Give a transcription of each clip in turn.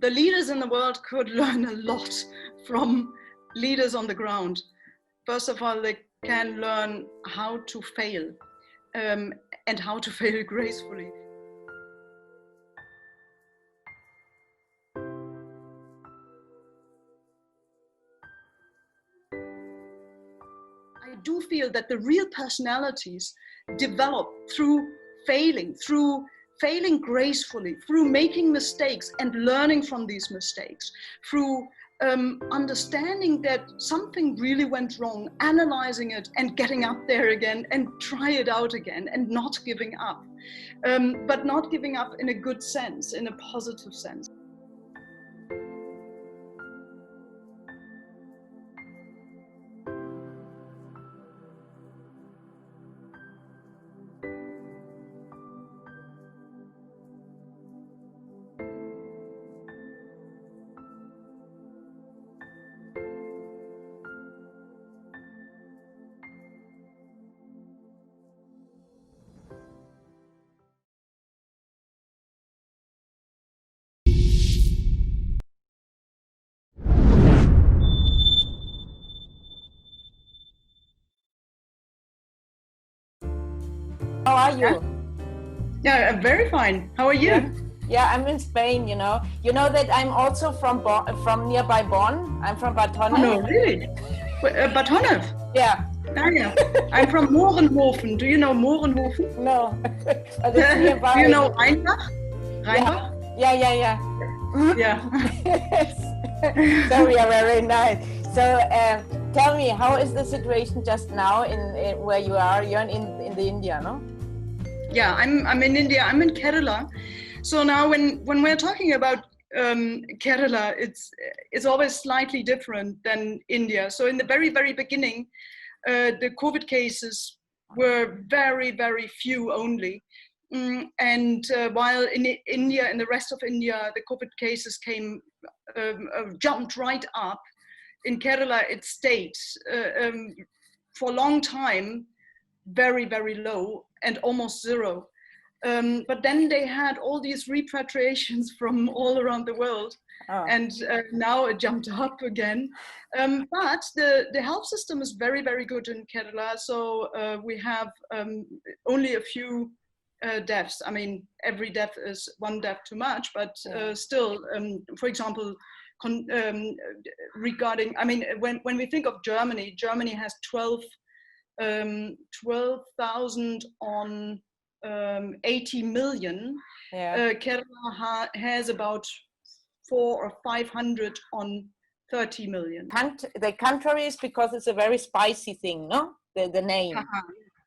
the leaders in the world could learn a lot from leaders on the ground. First of all, they can learn how to fail and how to fail gracefully. I do feel that the real personalities develop through failing gracefully, through making mistakes and learning from these mistakes, through understanding that something really went wrong, analyzing it and getting up there again and try it out again and not giving up, but not giving up in a good sense, in a positive sense. How are you? Yeah, I'm very fine. How are you? Yeah, I'm in Spain, you know. You know that I'm also from nearby Bonn. I'm from Bad Honnef. Oh, no, really? Bad Honnef? Yeah. Ah, yeah. I'm from Mohrenhofen. Do you know Mohrenhofen? No, but it's nearby. Do you know Rheinbach? Rheinbach? Yeah. Yeah. So we are very nice. So tell me, how is the situation just now in where you are? You're in the India, no? Yeah, I'm in India. I'm in Kerala. So now when we're talking about Kerala, it's always slightly different than India. So in the very, very beginning, the COVID cases were very, very few only. And while in India, in the rest of India, the COVID cases jumped right up, in Kerala it stayed for a long time very, very low and almost zero. But then they had all these repatriations from all around the world. Oh. And now it jumped up again. But the health system is very, very good in Kerala. So we have only a few deaths. I mean, every death is one death too much, but still, for example, regarding, I mean, when we think of Germany, Germany has 12,000 on 80 million. Kerala has about 400 or 500 on 30 million. The Kanthari is because it's a very spicy thing, no? The name.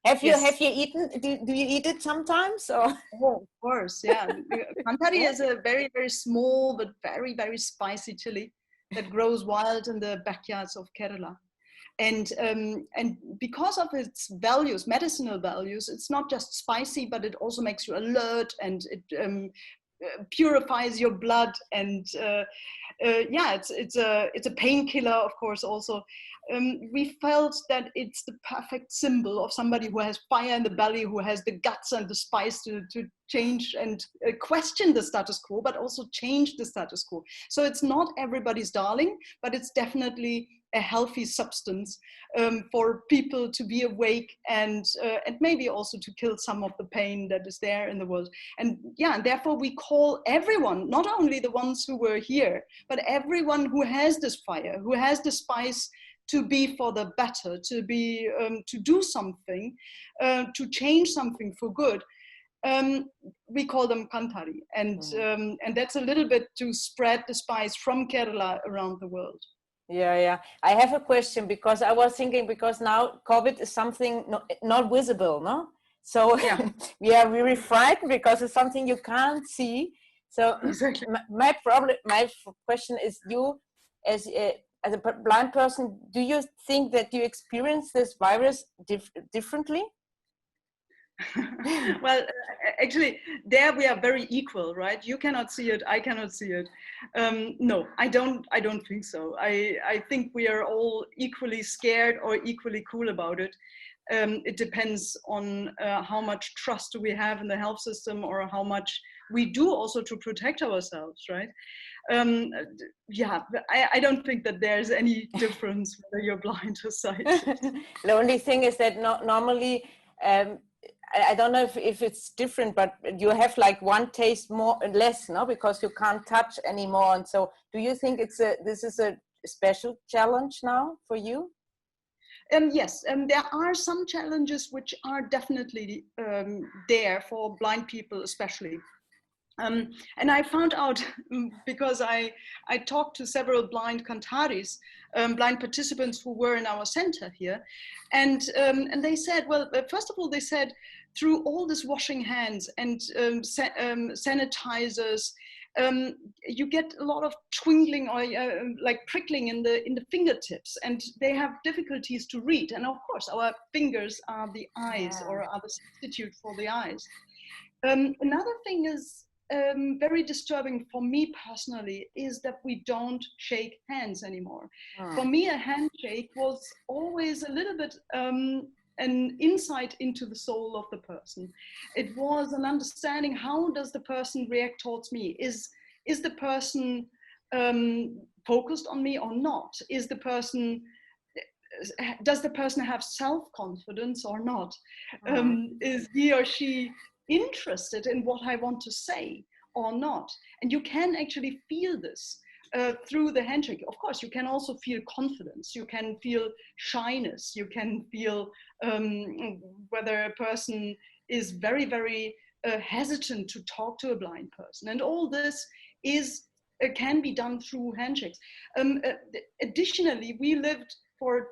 Have you eaten? Do you eat it sometimes? Or? Oh, of course, yeah. Kanthari is a very, very small but very, very spicy chili that grows wild in the backyards of Kerala. And because of its values, medicinal values, it's not just spicy, but it also makes you alert, and it purifies your blood, and it's a painkiller, of course. Also, we felt that it's the perfect symbol of somebody who has fire in the belly, who has the guts and the spice to change and question the status quo, but also change the status quo. So it's not everybody's darling, but it's definitely a healthy substance for people to be awake and maybe also to kill some of the pain that is there in the world. And therefore we call everyone, not only the ones who were here, but everyone who has this fire, who has the spice to be for the better, to be to do something, to change something for good. We call them Kanthari, and that's a little bit to spread the spice from Kerala around the world. Yeah. I have a question, because I was thinking, because now COVID is something not visible, no? So we are really frightened because it's something you can't see. So exactly. My question is, you as a blind person, do you think that you experience this virus differently? Well, actually, there we are very equal, right? You cannot see it, I cannot see it. No, I don't think so. I think we are all equally scared or equally cool about it. it depends on how much trust do we have in the health system, or how much we do also to protect ourselves, right? Yeah, I don't think that there's any difference whether you're blind or sighted. The only thing is that normally, I don't know if it's different, but you have like one taste more and less, no? Because you can't touch anymore. And so do you think this is a special challenge now for you? Yes, there are some challenges which are definitely there for blind people especially. And I found out because I talked to several blind Kantharis, blind participants who were in our center here, and they said, well, first of all, they said through all this washing hands and sanitizers, you get a lot of twinkling or like prickling in the fingertips, and they have difficulties to read. And of course, our fingers are the eyes, or are the substitute for the eyes. Another thing is very disturbing for me personally is that we don't shake hands anymore. For me, a handshake was always a little bit an insight into the soul of the person. It was an understanding, how does the person react towards me? Is the person focused on me or not? Does the person have self-confidence or not? Is he or she interested in what I want to say or not? And you can actually feel this through the handshake. Of course, you can also feel confidence, you can feel shyness, you can feel whether a person is very, very hesitant to talk to a blind person. And all this can be done through handshakes. Additionally, we lived for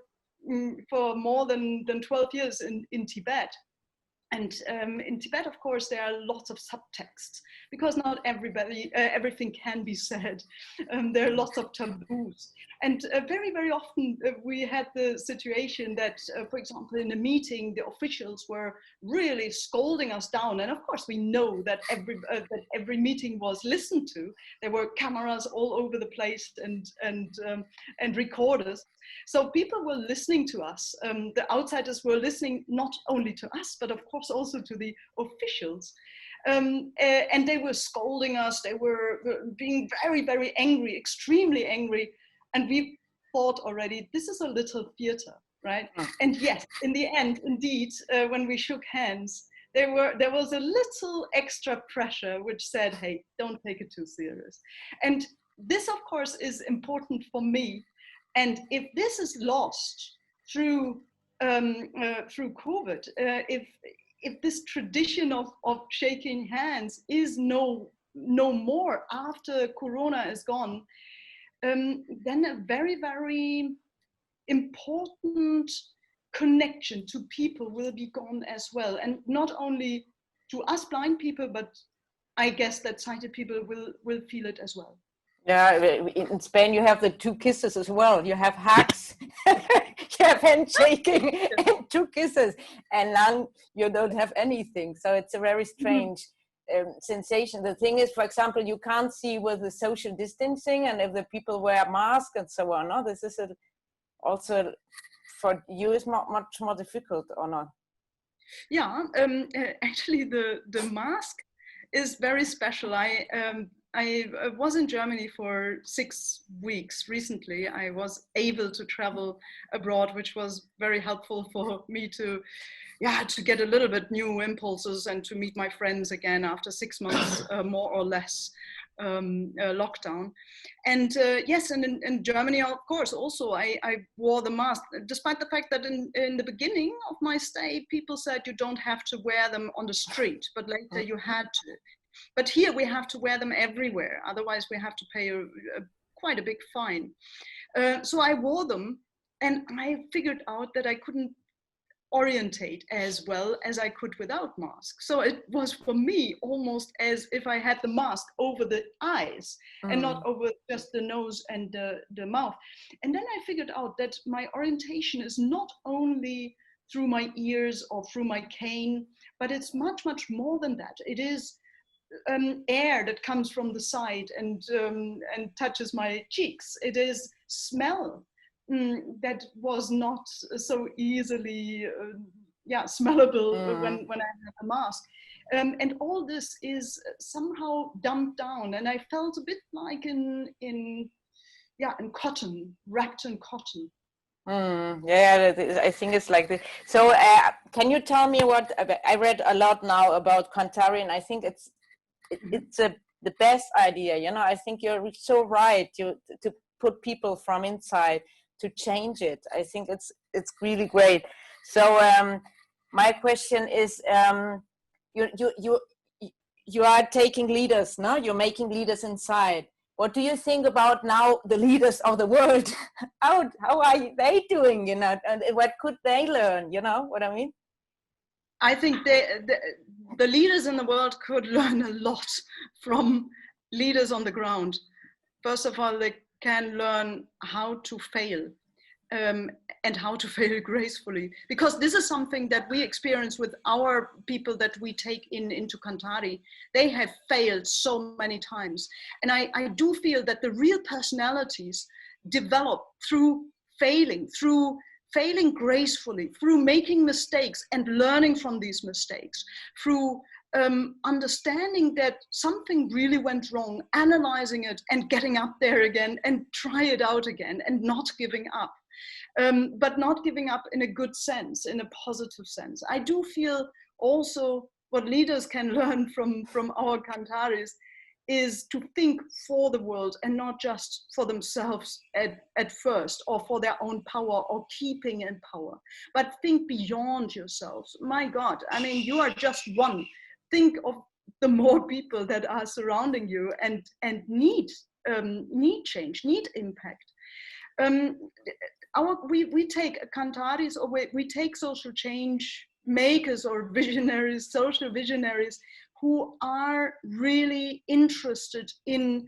more than 12 years in Tibet. And in Tibet, of course, there are lots of subtexts, because not everything can be said. There are lots of taboos. And very, very often we had the situation that, for example, in a meeting, the officials were really scolding us down. And of course, we know that every meeting was listened to. There were cameras all over the place and recorders. So people were listening to us. The outsiders were listening not only to us, but of course also to the officials. And they were scolding us. They were being very, very angry, extremely angry. And we thought already, this is a little theater, right? And yes, in the end, indeed, when we shook hands, there was a little extra pressure which said, hey, don't take it too serious. And this, of course, is important for me. And if this is lost through COVID, if this tradition of shaking hands is no more after Corona is gone, then a very, very important connection to people will be gone as well. And not only to us blind people, but I guess that sighted people will feel it as well. Yeah, in Spain you have the 2 kisses as well. You have hugs, you have handshaking, and 2 kisses, and now you don't have anything. So it's a very strange sensation. The thing is, for example, you can't see with the social distancing, and if the people wear masks and so on. No, this is also for you is much more difficult, or not? Yeah, actually, the mask is very special. I was in Germany for 6 weeks recently. I was able to travel abroad, which was very helpful for me to get a little bit new impulses and to meet my friends again after 6 months, more or less, lockdown. And yes, and in Germany, of course, also I wore the mask, despite the fact that in the beginning of my stay, people said you don't have to wear them on the street, but later you had to. But here we have to wear them everywhere. Otherwise, we have to pay quite a big fine. So I wore them, and I figured out that I couldn't orientate as well as I could without mask. So it was for me almost as if I had the mask over the eyes and not over just the nose and the mouth. And then I figured out that my orientation is not only through my ears or through my cane, but it's much, much more than that. It is air that comes from the side and touches my cheeks. It is smell that was not so easily smellable when I have a mask. And all this is somehow dumped down, and I felt a bit like in cotton, wrapped in cotton. I think it's like this. So can you tell me what I read a lot now about Kanthari, and I think it's the best idea. You know, I think you're so right to put people from inside to change it. I think it's really great. So my question is, you are taking leaders, no? You're making leaders inside. What do you think about now the leaders of the world? How are they doing, you know, and what could they learn, you know what I mean? I think the leaders in the world could learn a lot from leaders on the ground. First of all, they can learn how to fail and how to fail gracefully, because this is something that we experience with our people that we take into Kanthari. They have failed so many times, and I do feel that the real personalities develop through failing gracefully, through making mistakes and learning from these mistakes, through understanding that something really went wrong, analyzing it and getting up there again and try it out again and not giving up. But not giving up in a good sense, in a positive sense. I do feel also what leaders can learn from our Kantharis is to think for the world and not just for themselves at first, or for their own power or keeping in power, but think beyond yourselves. My God, I mean, you are just one. Think of the more people that are surrounding you and need change, need impact. We take Kantharis, or we take social change makers or visionaries, social visionaries, who are really interested in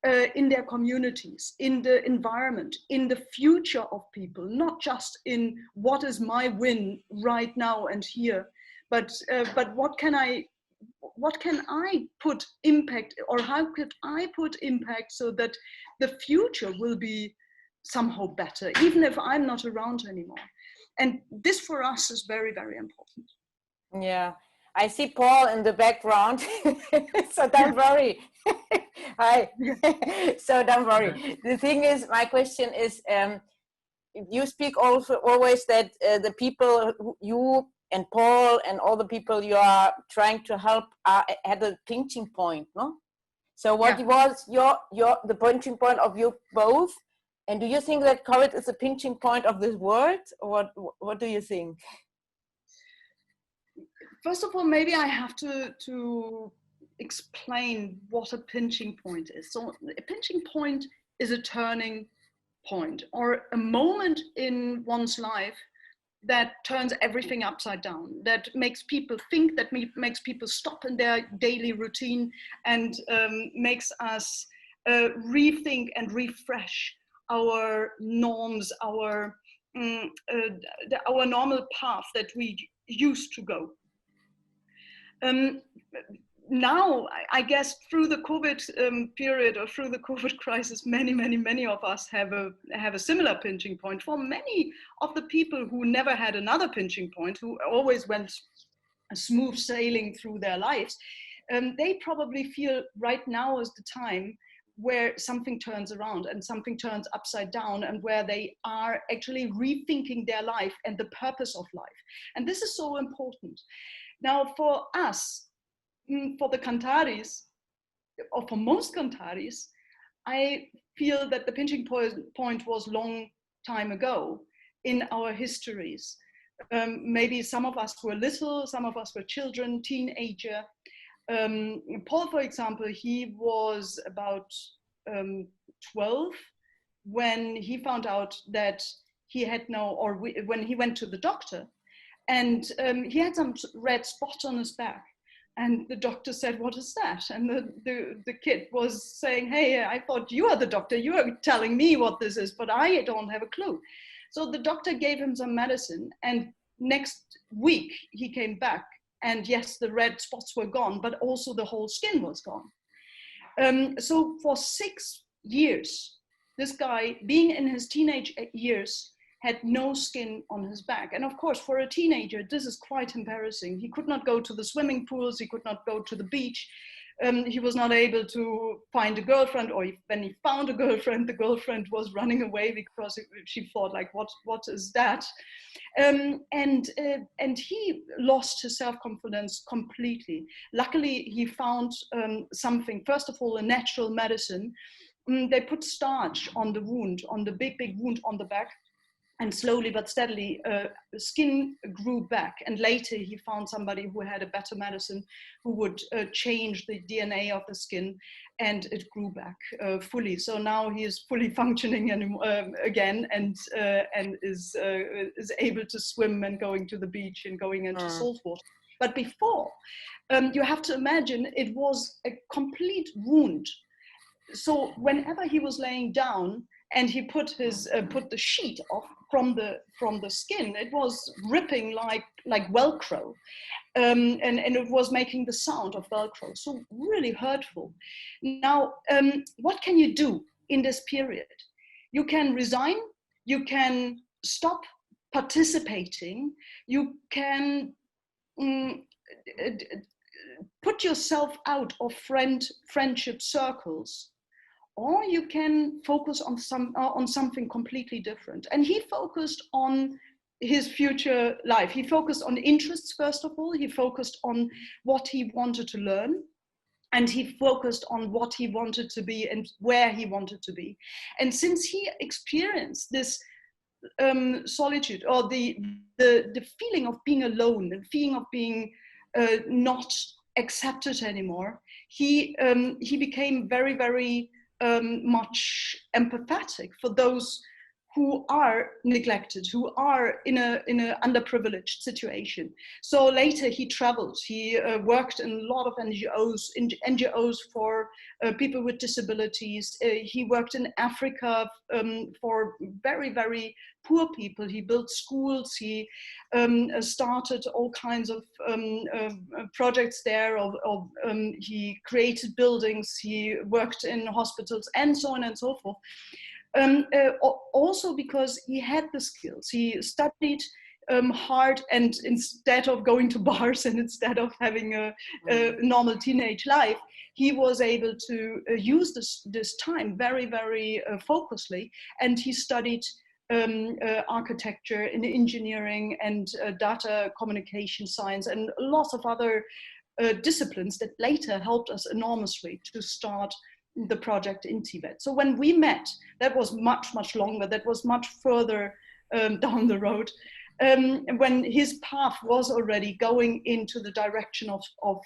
their communities, in the environment, in the future of people, not just in what is my win right now and here, but what can I put impact, or how could I put impact so that the future will be somehow better, even if I'm not around anymore. And this for us is very, very important. Yeah, I see Paul in the background, so don't worry. Hi. So don't worry. The thing is, my question is, you speak also always that the people you and Paul and all the people you are trying to help are at a pinching point, no? So what was the pinching point of you both? And do you think that COVID is a pinching point of this world? Or what do you think? First of all, maybe I have to explain what a pinching point is. So a pinching point is a turning point, or a moment in one's life that turns everything upside down, that makes people think, that makes people stop in their daily routine, and makes us rethink and refresh our norms, our normal path that we used to go. Now, I guess through the COVID period, or through the COVID crisis, many of us have a similar pinching point. For many of the people who never had another pinching point, who always went smooth sailing through their lives, they probably feel right now is the time where something turns around and something turns upside down, and where they are actually rethinking their life and the purpose of life. And this is so important. Now, for us, for the Kantharis, or for most Kantharis, I feel that the pinching point was long time ago in our histories. Maybe some of us were little, some of us were children, teenager. Paul, for example, he was about 12 when he found out that he had when he went to the doctor, and he had some red spot on his back. And the doctor said, "What is that?" And the kid was saying, "Hey, I thought you are the doctor. You are telling me what this is, but I don't have a clue." So the doctor gave him some medicine, and next week he came back, and yes, the red spots were gone, but also the whole skin was gone. So for 6 years, this guy, being in his teenage years, had no skin on his back. And of course, for a teenager, this is quite embarrassing. He could not go to the swimming pools, he could not go to the beach. He was not able to find a girlfriend, or when he found a girlfriend, the girlfriend was running away because she thought, like, what is that? And he lost his self-confidence completely. Luckily, he found something, first of all, a natural medicine. They put starch on the wound, on the big wound on the back. And slowly but steadily, skin grew back. And later he found somebody who had a better medicine, who would change the DNA of the skin, and it grew back fully. So now he is fully functioning again, and is able to swim and going to the beach and going into salt water. But before, you have to imagine, it was a complete wound. So whenever he was laying down, and he put the sheet off from the skin, it was ripping like Velcro, and it was making the sound of Velcro. So really hurtful. Now, what can you do in this period? You can resign. You can stop participating. You can put yourself out of friendship circles. Or you can focus on something completely different. And he focused on his future life. He focused on interests, first of all. He focused on what he wanted to learn. And he focused on what he wanted to be and where he wanted to be. And since he experienced this solitude, or the feeling of being alone, the feeling of being not accepted anymore, he became very, very much empathetic for those who are neglected, who are in a underprivileged situation. So later he traveled. He worked in a lot of NGOs for people with disabilities. He worked in Africa for very, very poor people. He built schools. He started all kinds of projects there. He created buildings. He worked in hospitals, and so on and so forth. Also because he had the skills. He studied hard, and instead of going to bars and instead of having a normal teenage life, he was able to use this time very, very focusedly, and he studied architecture and engineering and data communication science and lots of other disciplines that later helped us enormously to start the project in Tibet. So when we met, that was much, much longer, that was much further down the road, when his path was already going into the direction of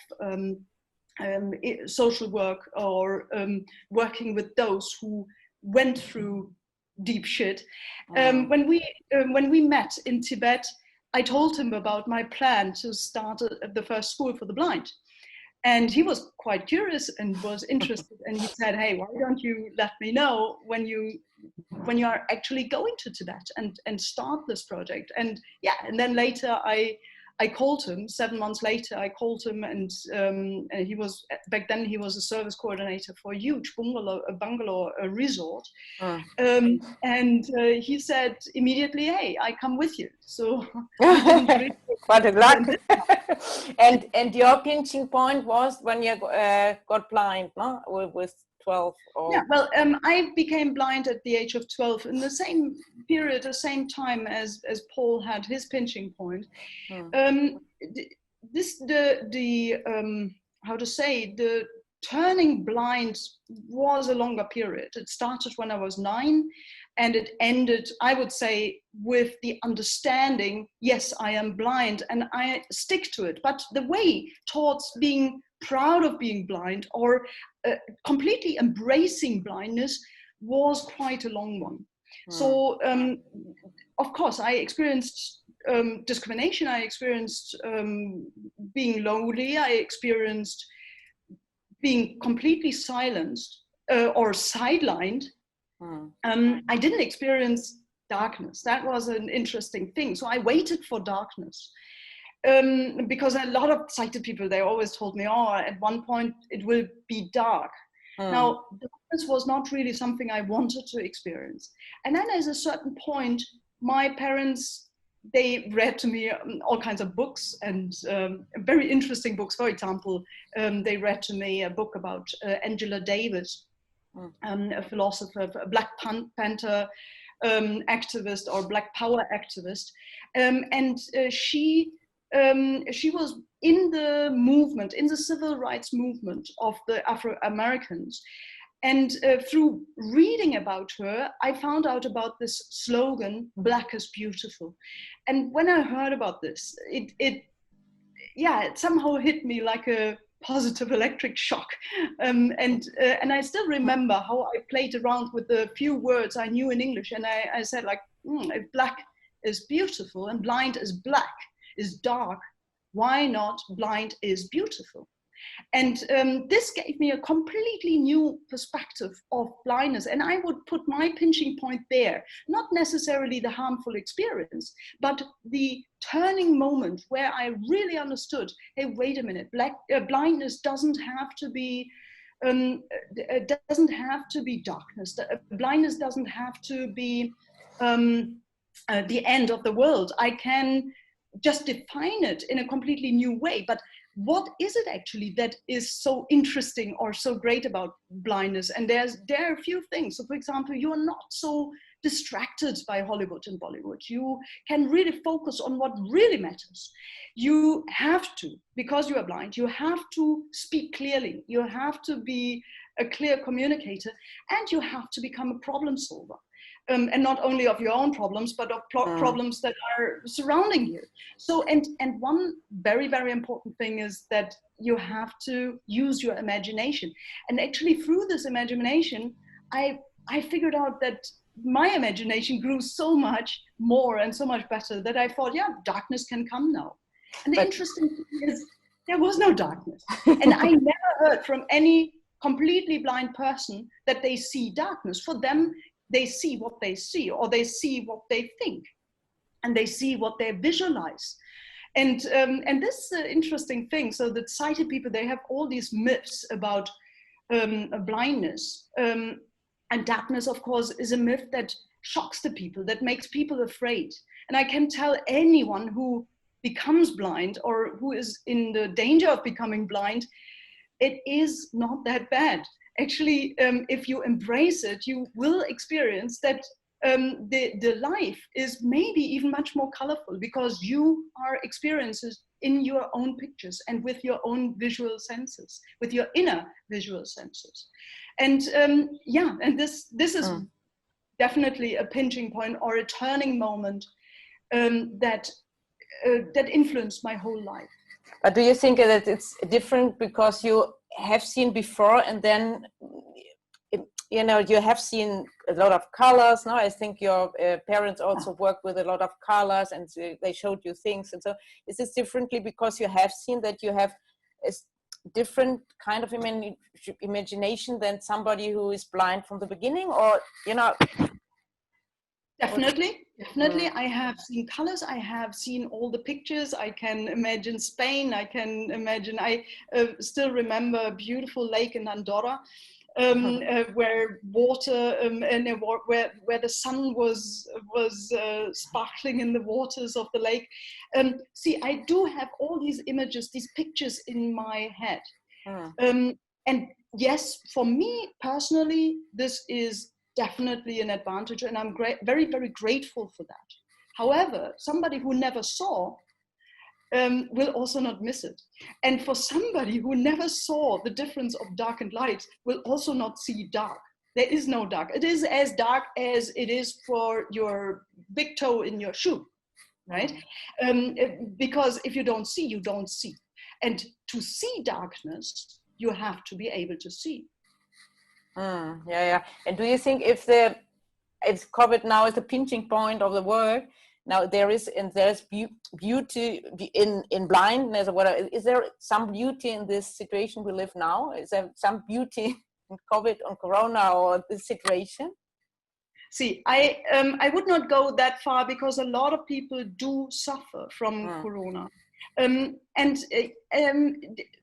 social work, or working with those who went through deep shit. When we met in Tibet, I told him about my plan to start the first school for the blind. And he was quite curious and was interested. And he said, "Hey, why don't you let me know when you are actually going to Tibet and start this project?" And yeah, and then later I called him. 7 months later, I called him, and he was, back then he was a service coordinator for a huge bungalow resort. And he said immediately, "Hey, I come with you." So what a luck. and your pinching point was when you got blind, no? With 12? Or... Yeah, well, I became blind at the age of 12 in the same period, the same time as Paul had his pinching point. The turning blind was a longer period. It started when I was 9, and it ended, I would say, with the understanding, yes, I am blind, and I stick to it. But the way towards being proud of being blind, or completely embracing blindness, was quite a long one. So, of course, I experienced discrimination. I experienced being lonely. I experienced being completely silenced or sidelined. I didn't experience darkness. That was an interesting thing. So I waited for darkness. Because a lot of sighted people, they always told me, "Oh, at one point it will be dark." Now, darkness was not really something I wanted to experience. And then at a certain point, my parents, they read to me all kinds of books, and very interesting books. For example, they read to me a book about Angela Davis, a philosopher, a Black Panther activist or Black Power activist, and she was in the movement, in the civil rights movement of the Afro-Americans. And through reading about her, I found out about this slogan, "Black is beautiful." And when I heard about this, it somehow hit me like a positive electric shock. And I still remember how I played around with the few words I knew in English. And I said, like, if black is beautiful and blind is black, is dark, why not blind is beautiful? And this gave me a completely new perspective of blindness. And I would put my pinching point there, not necessarily the harmful experience, but the turning moment where I really understood, hey, wait a minute, blindness doesn't have to be darkness. Blindness doesn't have to be the end of the world. I can just define it in a completely new way. But what is it actually that is so interesting or so great about blindness? And there are a few things. So for example, you are not so distracted by Hollywood and Bollywood. You can really focus on what really matters. You have to, because you are blind, you have to speak clearly. You have to be a clear communicator, and you have to become a problem solver. And not only of your own problems, but of problems that are surrounding you. So, and one very, very important thing is that you have to use your imagination. And actually through this imagination, I figured out that my imagination grew so much more and so much better that I thought, yeah, darkness can come now. And the interesting thing is, there was no darkness. And I never heard from any completely blind person that they see darkness. For them, they see what they see, or they see what they think, and they see what they visualize. And this is an interesting thing. So the sighted people, they have all these myths about blindness. And darkness, of course, is a myth that shocks the people, that makes people afraid. And I can tell anyone who becomes blind or who is in the danger of becoming blind, it is not that bad. Actually, if you embrace it, you will experience that the life is maybe even much more colorful, because you are experiencing in your own pictures and with your own visual senses, with your inner visual senses. And and this is definitely a pinching point or a turning moment that influenced my whole life. But do you think that it's different because you have seen before, and then you have seen a lot of colors? No, I think your parents also worked with a lot of colors, and they showed you things. And so, is this differently because you have seen that you have a different kind of imagination than somebody who is blind from the beginning, or Definitely. I have seen colors. I have seen all the pictures. I can imagine Spain. I can imagine, I still remember a beautiful lake in Andorra, where water, where the sun was sparkling in the waters of the lake. See, I do have all these images, these pictures in my head. And yes, for me personally, this is definitely an advantage, and I'm very, very grateful for that. However, somebody who never saw will also not miss it. And for somebody who never saw the difference of dark and light will also not see dark. There is no dark. It is as dark as it is for your big toe in your shoe, right? Because if you don't see, you don't see. And to see darkness, you have to be able to see. And do you think if COVID now is the pinching point of the world, now there's beauty in blindness, or whatever? Is there some beauty in this situation we live now? Is there some beauty in COVID, on Corona, or this situation? See, I would not go that far, because a lot of people do suffer from Corona.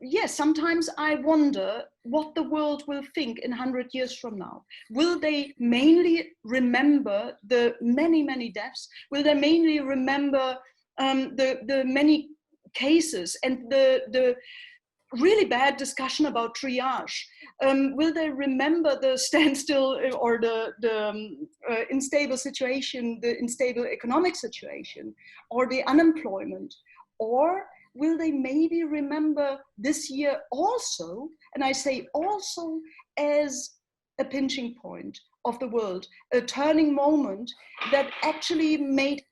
Yes, sometimes I wonder what the world will think in 100 years from now. Will they mainly remember the many, many deaths? Will they mainly remember the many cases and the really bad discussion about triage? Will they remember the standstill or the unstable situation, the unstable economic situation, or the unemployment? Or will they maybe remember this year also, and I say also, as a pinching point of the world, a turning moment that actually make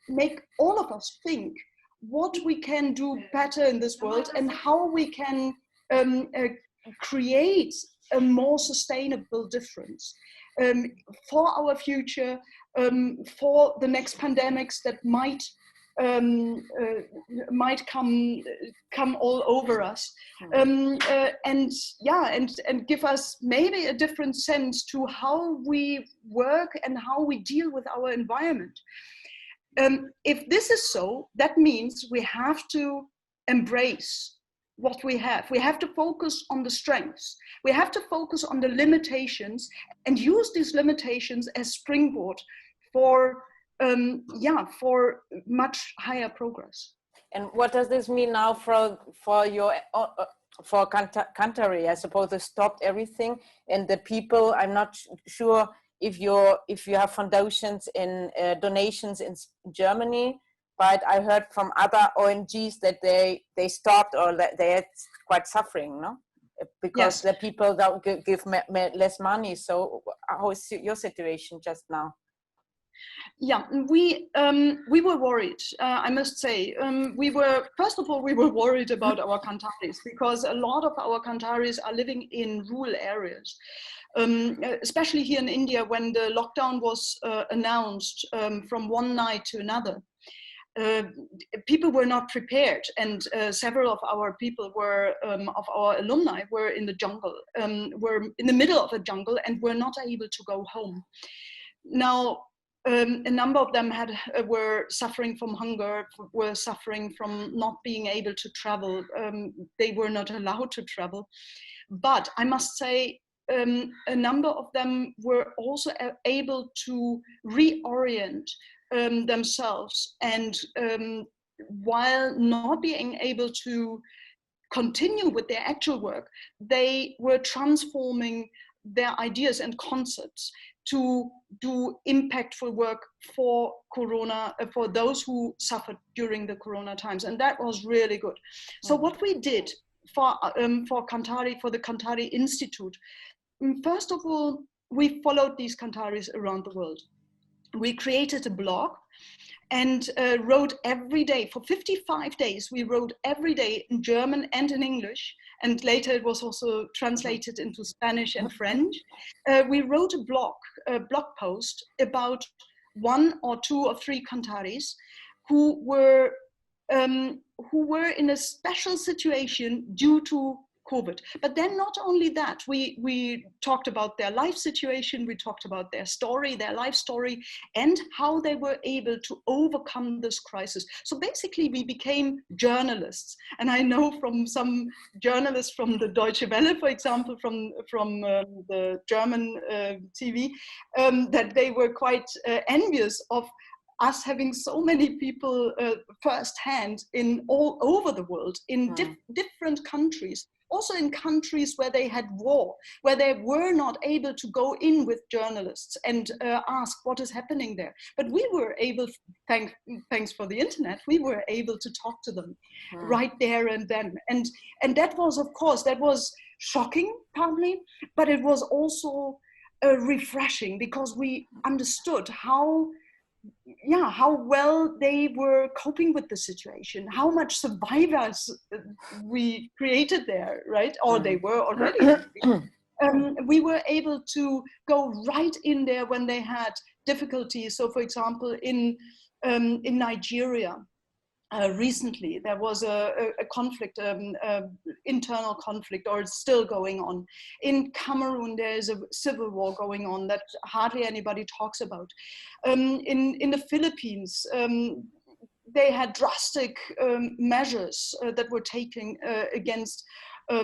all of us think what we can do better in this world and how we can create a more sustainable difference for our future, for the next pandemics that might come all over us, and give us maybe a different sense to how we work and how we deal with our environment. If this is so, that means we have to embrace what we have. We have to focus on the strengths. We have to focus on the limitations and use these limitations as springboard for much higher progress. And what does this mean now for Kanthari? I suppose they stopped everything, and the people. I'm not sure if you have foundations in donations in Germany, but I heard from other ONGs that they stopped or that they are quite suffering, no? Because the people don't give less money. So how is your situation just now? Yeah, we were worried, I must say. First of all, we were worried about our Kantharis, because a lot of our Kantharis are living in rural areas, especially here in India when the lockdown was announced from one night to another. People were not prepared, and several of our people of our alumni were in the jungle, were in the middle of the jungle and were not able to go home. Now, a number of them were suffering from hunger, were suffering from not being able to travel. They were not allowed to travel. But I must say, a number of them were also able to reorient themselves. And while not being able to continue with their actual work, they were transforming their ideas and concepts to do impactful work for Corona, for those who suffered during the Corona times, and that was really good. So what we did for Kanthari, for the Kanthari Institute, first of all, we followed these Kantharis around the world. We created a blog and wrote every day for 55 days. We wrote every day in German and in English, and later it was also translated into Spanish and French. We wrote a blog post about 1 or 2 or 3 Kantharis who were in a special situation due to COVID. But then not only that, we talked about their life situation, we talked about their story, their life story, and how they were able to overcome this crisis. So basically we became journalists. And I know from some journalists from the Deutsche Welle, for example, from the German TV, that they were quite envious of us having so many people firsthand in all over the world, in different countries, also in countries where they had war, where they were not able to go in with journalists and ask what is happening there. But we were able, thanks for the internet, we were able to talk to them right there and then. And that was, of course, that was shocking partly, but it was also refreshing, because we understood how well they were coping with the situation, how much survivors we created there, right? Or they were already. We were able to go right in there when they had difficulties. So, for example, in Nigeria, recently there was a conflict, internal conflict, or it's still going on. In Cameroon there is a civil war going on that hardly anybody talks about. In the Philippines, they had drastic measures that were taken against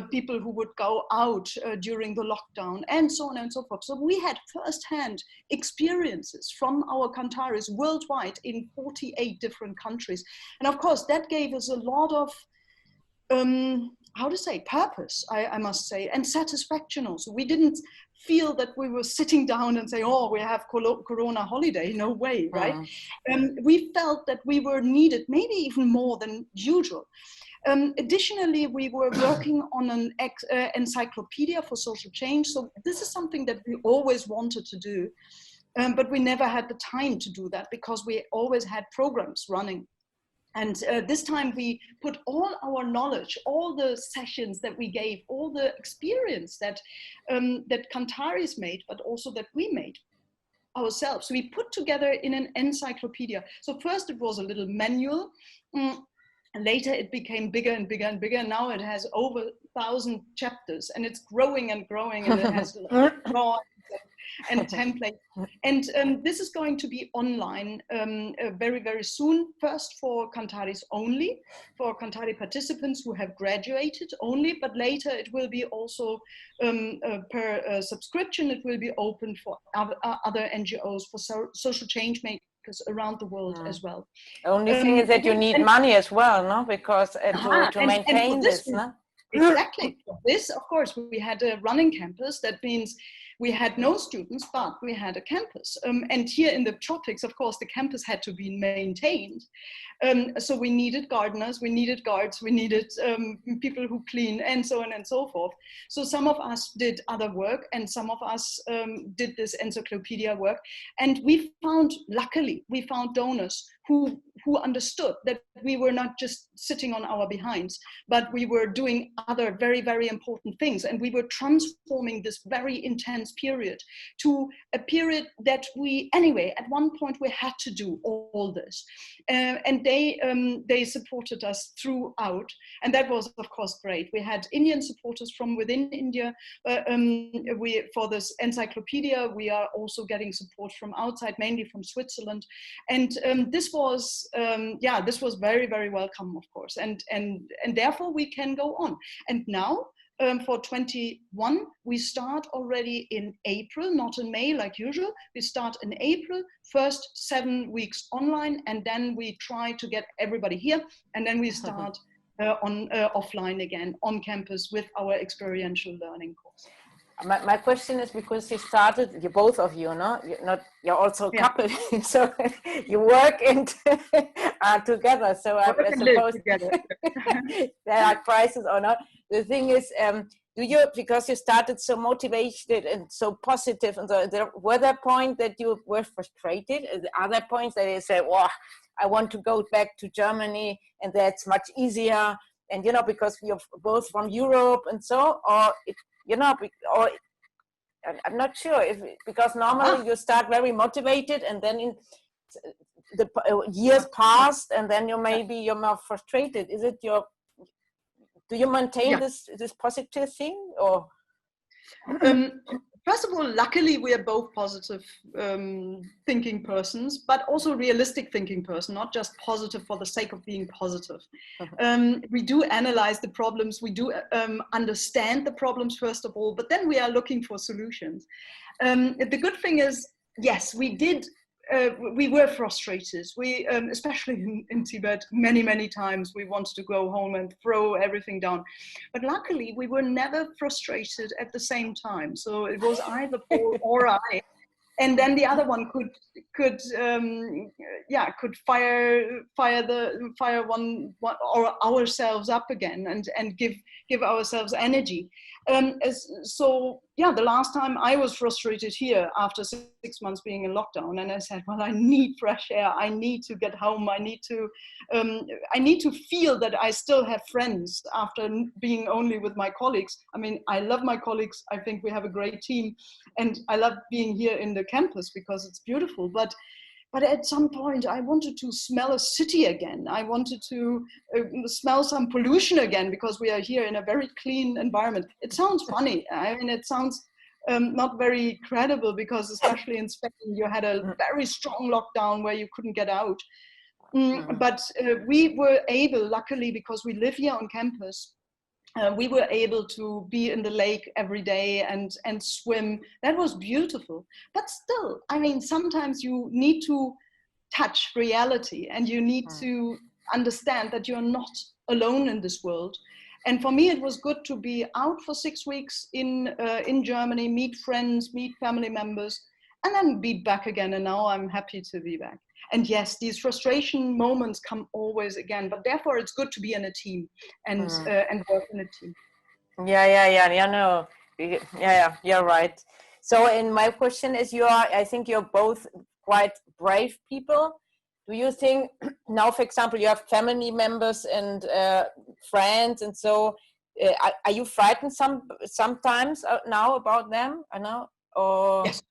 people who would go out during the lockdown, and so on and so forth. So we had first-hand experiences from our Kantharis worldwide in 48 different countries. And of course, that gave us a lot of, how to say, purpose, I must say, and satisfaction also. We didn't feel that we were sitting down and saying, oh, we have Corona holiday, no way, right? We felt that we were needed, maybe even more than usual. Additionally, we were working on an encyclopedia for social change. So this is something that we always wanted to do, but we never had the time to do that because we always had programs running. And this time we put all our knowledge, all the sessions that we gave, all the experience that, that Kantharis made, but also that we made ourselves. So we put together in an encyclopedia. So first it was a little manual. And later it became bigger and bigger and bigger. Now it has over 1,000 chapters, and it's growing and growing, and it has drawings and templates. And this is going to be online very, very soon. First for Kantharis only, for Kanthari participants who have graduated only, but later it will be also per subscription, it will be open for other NGOs, for social change makers around the world as well. The only thing is that you need money as well, no? Because to maintain this, no? Exactly. For this, of course, we had a running campus. That means we had no students, but we had a campus. And here in the tropics, of course, the campus had to be maintained. So we needed gardeners, we needed guards, we needed people who clean, and so on and so forth. So some of us did other work, and some of us did this encyclopedia work. And we found, luckily, we found donors who understood that we were not just sitting on our behinds, but we were doing other very, very important things. And we were transforming this very intense period to a period that we, anyway, at one point we had to do all this. And they supported us throughout. And that was, of course, great. We had Indian supporters from within India. For this encyclopedia, we are also getting support from outside, mainly from Switzerland. And this was, this was very, very welcome, of course. And therefore we can go on. And now, for 21, we start already in April, not in May like usual. We start in April, first 7 weeks online, and then we try to get everybody here, and then we start offline again, on campus with our experiential learning course. My question is, because you started, you both of you, no? You're also a couple, so you work and are together. So I suppose there are crises or not. The thing is, do you, because you started so motivated and so positive, and so, were there points that you were frustrated? Are there points that you say, "Wow, I want to go back to Germany, and that's much easier"? And you know, because you're both from Europe and so, or you know, or I'm not sure if, because normally you start very motivated, and then in the years passed, and then you're more frustrated. Is it your? Do you maintain this positive thing, or? First of all, luckily we are both positive thinking persons, but also realistic thinking person, not just positive for the sake of being positive. We do analyze the problems, we do understand the problems first of all, but then we are looking for solutions. The good thing is, yes, we were frustrated. We, especially in Tibet, many times we wanted to go home and throw everything down. But luckily, we were never frustrated at the same time. So it was either Paul or I. And then the other one could fire one or ourselves up again and give ourselves energy. So the last time I was frustrated here after 6 months being in lockdown, and I said, well, I need fresh air. I need to get home. I need to feel that I still have friends after being only with my colleagues. I mean, I love my colleagues. I think we have a great team, and I love being here in the campus because it's beautiful. But at some point, I wanted to smell a city again. I wanted to smell some pollution again, because we are here in a very clean environment. It sounds funny. I mean, it sounds not very credible, because especially in Spain, you had a very strong lockdown where you couldn't get out. But we were able, luckily, because we live here on campus, we were able to be in the lake every day and swim. That was beautiful. But still, I mean, sometimes you need to touch reality, and you need to understand that you're not alone in this world. And for me, it was good to be out for 6 weeks in Germany, meet friends, meet family members, and then be back again. And now I'm happy to be back. And yes, these frustration moments come always again, but therefore it's good to be in a team and work in a team. No, you're right. So, and my question is, I think you're both quite brave people. Do you think now, for example, you have family members and friends, and so are you frightened sometimes now about them? I know, or yes.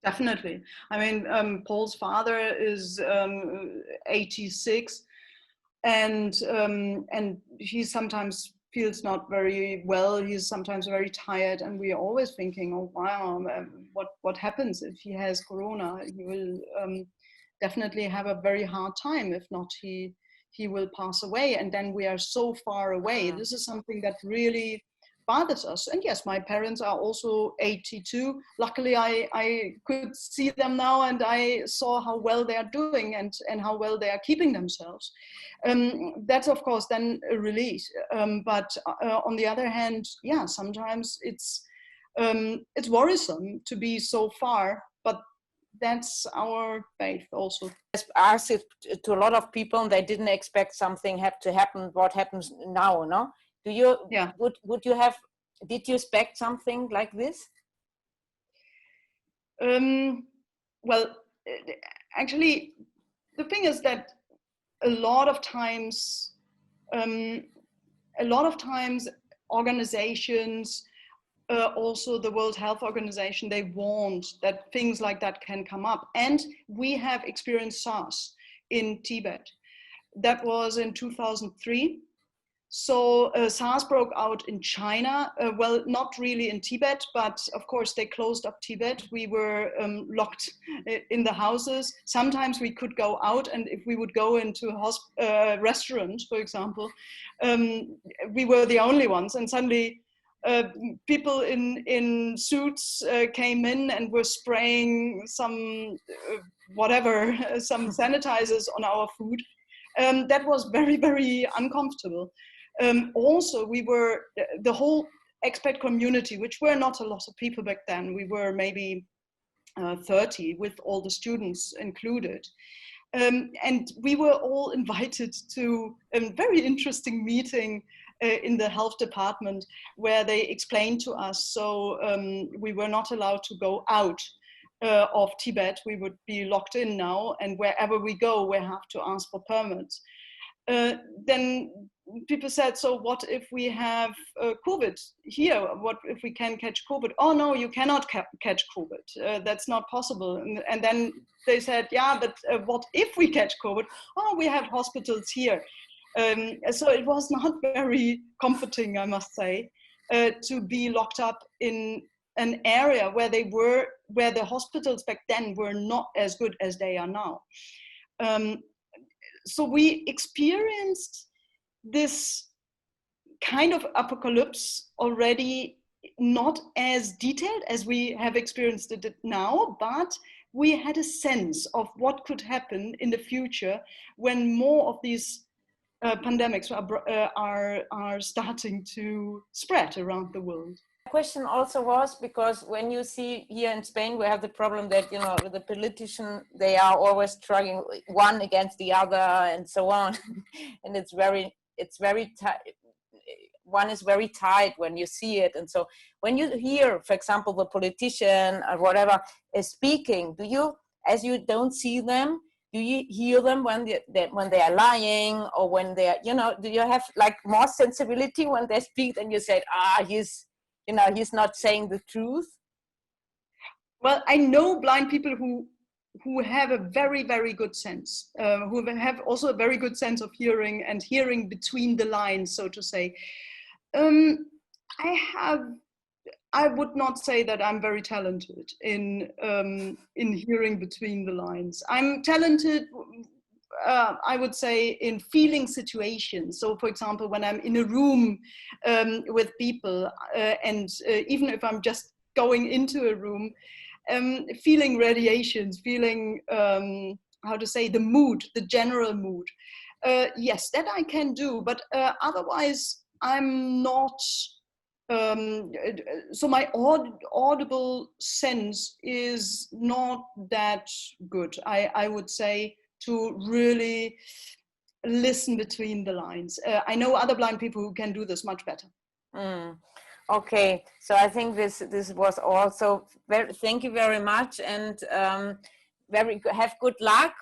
Definitely. I mean, Paul's father is 86, and he sometimes feels not very well. He's sometimes very tired, and we're always thinking, oh wow, what happens if he has corona? He will definitely have a very hard time. If not, he will pass away, and then we are so far away. This is something that really bothers us. And yes, my parents are also 82. Luckily, I could see them now, and I saw how well they are doing and how well they are keeping themselves. That's of course then a relief. But on the other hand, yeah, sometimes it's worrisome to be so far, but that's our faith also. I asked it to a lot of people, and they didn't expect something to happen. What happens now? No. Do you? Yeah. Would you have? Did you expect something like this? Well, actually, the thing is that a lot of times organizations, also the World Health Organization, they warned that things like that can come up. And we have experienced SARS in Tibet. That was in 2003. So SARS broke out in China, well, not really in Tibet, but of course they closed up Tibet. We were locked in the houses. Sometimes we could go out, and if we would go into a restaurant, for example, we were the only ones. And suddenly people in suits came in and were spraying some some sanitizers on our food. That was very, very uncomfortable. Also, we were the whole expat community, which were not a lot of people back then. We were maybe 30 with all the students included. And we were all invited to a very interesting meeting in the health department, where they explained to us, so we were not allowed to go out of Tibet. We would be locked in now, and wherever we go, we have to ask for permits. Then people said, so what if we have COVID here? What if we can catch COVID? Oh no, you cannot catch COVID. That's not possible. And then they said, yeah, but what if we catch COVID? Oh, we have hospitals here. So it was not very comforting, I must say, to be locked up in an area where the hospitals back then were not as good as they are now. So we experienced this kind of apocalypse already, not as detailed as we have experienced it now, but we had a sense of what could happen in the future when more of these pandemics are starting to spread around the world. Question also was, because when you see here in Spain, we have the problem that, you know, the politicians, they are always struggling one against the other and so on. And it's very one is very tight when you see it. And so when you hear, for example, the politician or whatever is speaking, do you, as you don't see them, do you hear them when they are lying, or when they are, you know, do you have like more sensibility when they speak and you say, he's not saying the truth? Well, I know blind people who have a very, very good sense, who have also a very good sense of hearing and hearing between the lines, so to say. I would not say that I'm very talented in hearing between the lines. I'm talented I would say, in feeling situations. So, for example, when I'm in a room with people, and even if I'm just going into a room, feeling radiations, feeling, how to say, the mood, the general mood. Yes, that I can do, but otherwise I'm not, so my audible sense is not that good, I would say, to really listen between the lines. I know other blind people who can do this much better. Okay, so I think this was also very, thank you very much, and have good luck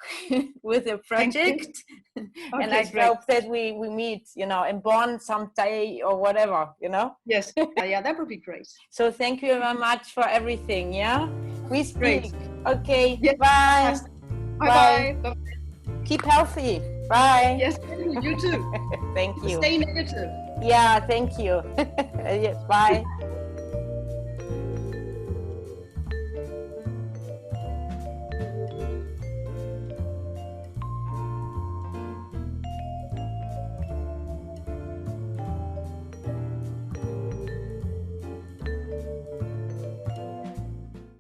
with your project. Okay, and I great. hope that we meet, you know, in Bonn someday or whatever, you know. Yes, yeah, that would be great. So thank you very much for everything. Yeah, we speak. Great. Okay, yes. bye. Bye. Bye. Keep healthy. Bye. Yes, you too. Thank you. Stay negative. Yeah, thank you. Yes, bye.